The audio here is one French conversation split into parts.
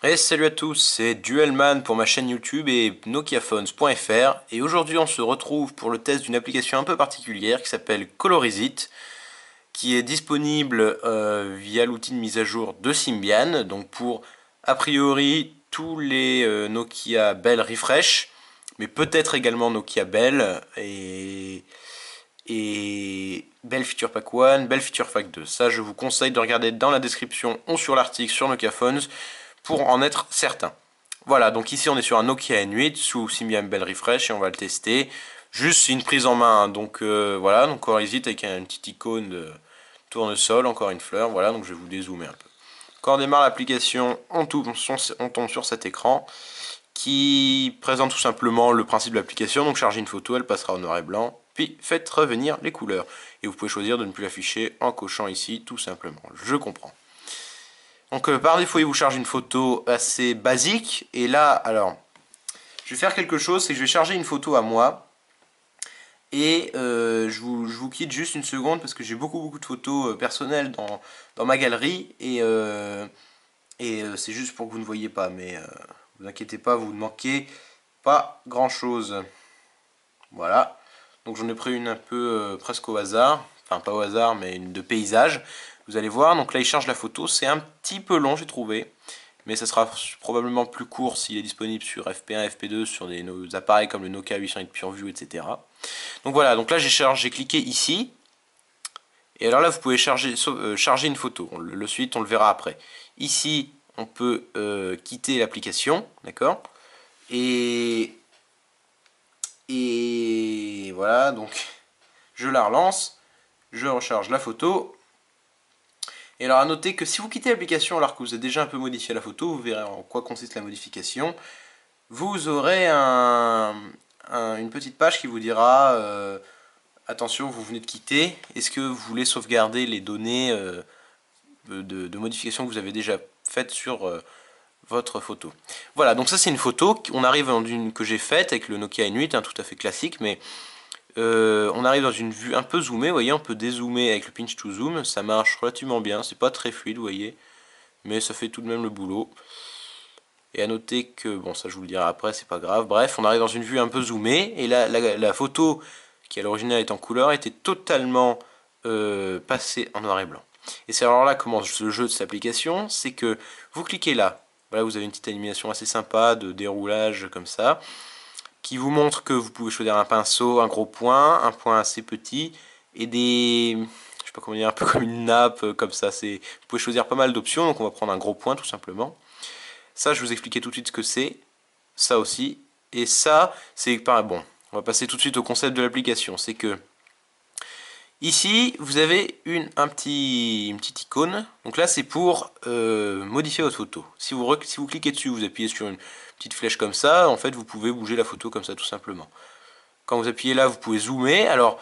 Et salut à tous, c'est Duelman pour ma chaîne YouTube et NokiaPhones.fr et aujourd'hui on se retrouve pour le test d'une application un peu particulière qui s'appelle Colorizit qui est disponible via l'outil de mise à jour de Symbian, donc pour a priori tous les Nokia Bell Refresh, mais peut-être également Nokia Bell et Bell Feature Pack 1, Bell Feature Pack 2. Ça je vous conseille de regarder dans la description ou sur l'article sur Nokia Phones pour en être certain. Voilà, donc ici on est sur un Nokia N8 sous Symbian Bell Refresh et on va le tester. Juste une prise en main, donc voilà, donc Colorizit avec une petite icône de tournesol, encore une fleur, voilà, donc je vais vous dézoomer un peu. Quand on démarre l'application, on tombe sur cet écran qui présente tout simplement le principe de l'application, donc chargez une photo, elle passera en noir et blanc, puis faites revenir les couleurs. Et vous pouvez choisir de ne plus l'afficher en cochant ici, tout simplement, je comprends. Donc par défaut, il vous charge une photo assez basique. Et là, alors, je vais faire quelque chose, c'est que je vais charger une photo à moi. Et je vous quitte juste une seconde parce que j'ai beaucoup de photos personnelles dans ma galerie. Et c'est juste pour que vous ne voyez pas. Mais vous inquiétez pas, vous ne manquez pas grand chose. Voilà. Donc j'en ai pris une un peu presque au hasard. Enfin pas au hasard, mais une de paysage. Vous allez voir, donc là il charge la photo. C'est un petit peu long, j'ai trouvé. Mais ça sera probablement plus court s'il est disponible sur FP1, FP2, sur nos appareils comme le Nokia 808 PureView, etc. Donc voilà, donc là j'ai cliqué ici, et alors là vous pouvez charger une photo, le suite on le verra après. Ici on peut quitter l'application, d'accord, et, et voilà, donc je la relance, je recharge la photo. Et alors à noter que si vous quittez l'application alors que vous avez déjà un peu modifié la photo, vous verrez en quoi consiste la modification. Vous aurez une petite page qui vous dira attention, vous venez de quitter, est-ce que vous voulez sauvegarder les données de modification que vous avez déjà faites sur votre photo. Voilà, donc ça c'est une photo, on arrive dans une que j'ai faite avec le Nokia N8, tout à fait classique, mais on arrive dans une vue un peu zoomée, vous voyez, on peut dézoomer avec le pinch to zoom, ça marche relativement bien, c'est pas très fluide, vous voyez, mais ça fait tout de même le boulot. Et à noter que, bon ça je vous le dirai après, c'est pas grave, bref, on arrive dans une vue un peu zoomée, et la photo qui à l'original est en couleur était totalement passée en noir et blanc. Et c'est alors là que commence le jeu de cette application, c'est que vous cliquez là, voilà vous avez une petite animation assez sympa de déroulage comme ça, qui vous montre que vous pouvez choisir un pinceau, un gros point, un point assez petit, et des... je sais pas comment dire, un peu comme une nappe, comme ça, vous pouvez choisir pas mal d'options, donc on va prendre un gros point tout simplement. Ça, je vous expliquais tout de suite ce que c'est. Ça aussi. Et ça, c'est pas bon. On va passer tout de suite au concept de l'application. C'est que ici, vous avez une petite icône. Donc là, c'est pour modifier votre photo. Si vous cliquez dessus, vous appuyez sur une petite flèche comme ça. En fait, vous pouvez bouger la photo comme ça, tout simplement. Quand vous appuyez là, vous pouvez zoomer. Alors,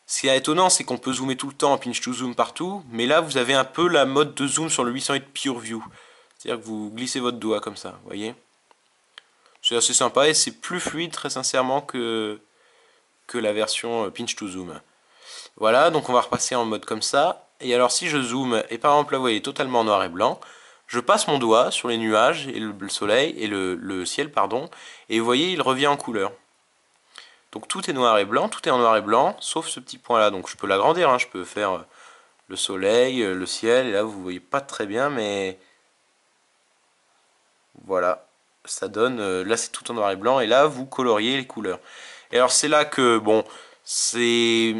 ce qui est étonnant, c'est qu'on peut zoomer tout le temps en pinch to zoom partout. Mais là, vous avez un peu la mode de zoom sur le 808 PureView. C'est-à-dire que vous glissez votre doigt comme ça, vous voyez. C'est assez sympa et c'est plus fluide très sincèrement que la version pinch to zoom. Voilà, donc on va repasser en mode comme ça. Et alors si je zoome, et par exemple là vous voyez totalement noir et blanc, je passe mon doigt sur les nuages et le soleil et le ciel, pardon, et vous voyez il revient en couleur. Donc tout est noir et blanc, tout est en noir et blanc, sauf ce petit point là. Donc je peux l'agrandir, hein, je peux faire le soleil, le ciel, et là vous voyez pas très bien, mais voilà, ça donne, là c'est tout en noir et blanc, et là vous coloriez les couleurs. Et alors c'est là que, bon, c'est...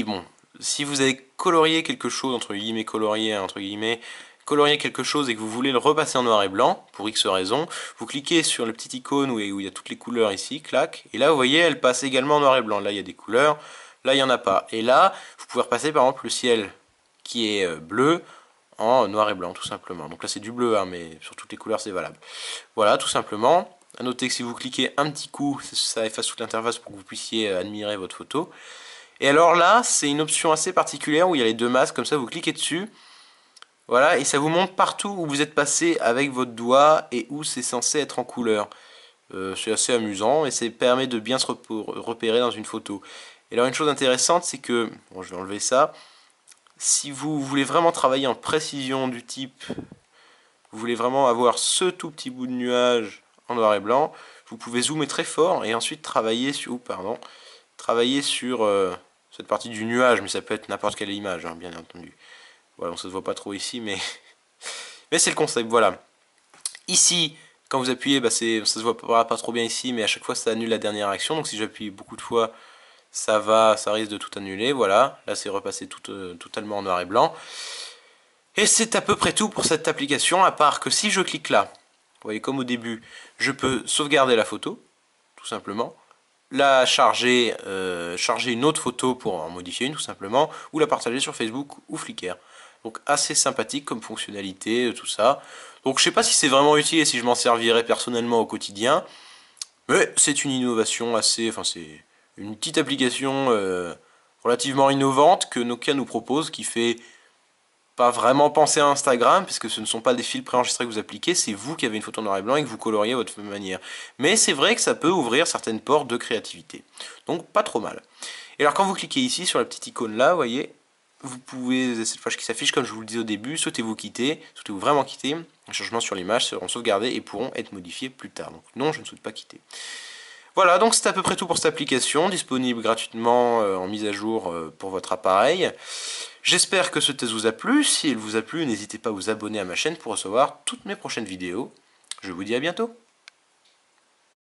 bon, si vous avez colorié quelque chose, entre guillemets colorié, entre guillemets, colorier quelque chose et que vous voulez le repasser en noir et blanc, pour X raison, vous cliquez sur le petit icône où il y a toutes les couleurs ici, clac, et là vous voyez, elle passe également en noir et blanc. Là il y a des couleurs, là il n'y en a pas. Et là, vous pouvez repasser par exemple le ciel qui est bleu, en noir et blanc tout simplement. Donc là c'est du bleu, hein, mais sur toutes les couleurs c'est valable. Voilà, tout simplement. A noter que si vous cliquez un petit coup, ça efface toute l'interface pour que vous puissiez admirer votre photo. Et alors là, c'est une option assez particulière où il y a les deux masques, comme ça vous cliquez dessus. Voilà, et ça vous montre partout où vous êtes passé avec votre doigt et où c'est censé être en couleur. C'est assez amusant et ça permet de bien se repérer dans une photo. Et alors une chose intéressante, c'est que, bon je vais enlever ça, si vous voulez vraiment travailler en précision du type vous voulez vraiment avoir ce tout petit bout de nuage en noir et blanc, vous pouvez zoomer très fort et ensuite travailler sur, cette partie du nuage, mais ça peut être n'importe quelle image, hein, bien entendu. Voilà, on se voit pas trop ici, mais c'est le concept, voilà. Ici, quand vous appuyez, ça se voit pas trop bien ici, mais à chaque fois ça annule la dernière action, donc si j'appuie beaucoup de fois, ça risque de tout annuler, voilà. Là c'est repassé totalement en noir et blanc. Et c'est à peu près tout pour cette application, à part que si je clique là, vous voyez comme au début, je peux sauvegarder la photo, tout simplement, la charger une autre photo pour en modifier une tout simplement, ou la partager sur Facebook ou Flickr. Donc assez sympathique comme fonctionnalité, tout ça. Donc je sais pas si c'est vraiment utile et si je m'en servirais personnellement au quotidien, mais c'est une innovation assez, enfin c'est une petite application relativement innovante que Nokia nous propose, qui fait pas vraiment penser à Instagram, puisque ce ne sont pas des fils préenregistrés que vous appliquez, c'est vous qui avez une photo en noir et blanc et que vous coloriez à votre manière. Mais c'est vrai que ça peut ouvrir certaines portes de créativité. Donc pas trop mal. Et alors quand vous cliquez ici sur la petite icône là, vous voyez, vous pouvez, cette page qui s'affiche comme je vous le disais au début, souhaitez-vous vraiment quitter, les changements sur l'image seront sauvegardés et pourront être modifiés plus tard. Donc non, je ne souhaite pas quitter. Voilà, donc c'est à peu près tout pour cette application, disponible gratuitement en mise à jour pour votre appareil. J'espère que ce test vous a plu. Si il vous a plu, n'hésitez pas à vous abonner à ma chaîne pour recevoir toutes mes prochaines vidéos. Je vous dis à bientôt.